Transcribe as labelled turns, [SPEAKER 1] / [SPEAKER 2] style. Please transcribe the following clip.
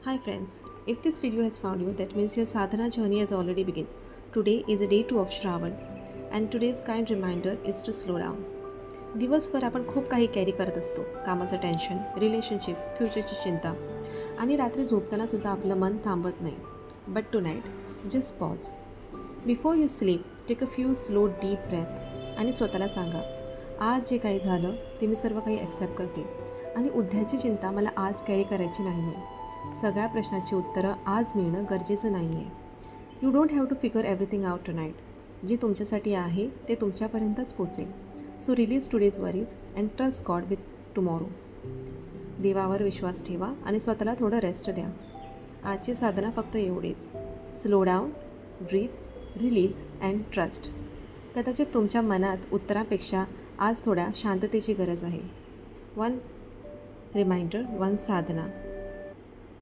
[SPEAKER 1] Hi friends, if this video has found you, that means your sadhana journey has already begun. Today is a day 2 of Shravan and today's kind reminder is to slow down. दिवसभर आपण खूप काही carry करत असतो. कामाचं tension, relationship, फ्युचरची चिंता आणि रात्री झोपताना सुद्धा आपलं मन थांबत नाही. But tonight just pause. Before you sleep take a few slow deep breath आणि स्वतःला सांगा, आज जे काही झालं ते मी सर्व काही ॲक्सेप्ट करते आणि उद्याची चिंता मला आज कॅरी करायची नाही आहे. सगळ्या प्रश्नाची उत्तरं आज मिळणं गरजेचं नाही आहे. You don't have to figure everything out tonight. जे तुमच्यासाठी आहे ते तुमच्यापर्यंतच पोचेल. So release today's worries and trust God with tomorrow. देवावर विश्वास ठेवा आणि स्वतःला थोडं रेस्ट द्या. आजची साधना फक्त एवढेच. Slow down, breathe, release and trust. कदाचित तुमच्या मनात उत्तरापेक्षा आज थोड्या शांततेची गरज आहे. वन रिमाइंडर, वन साधना.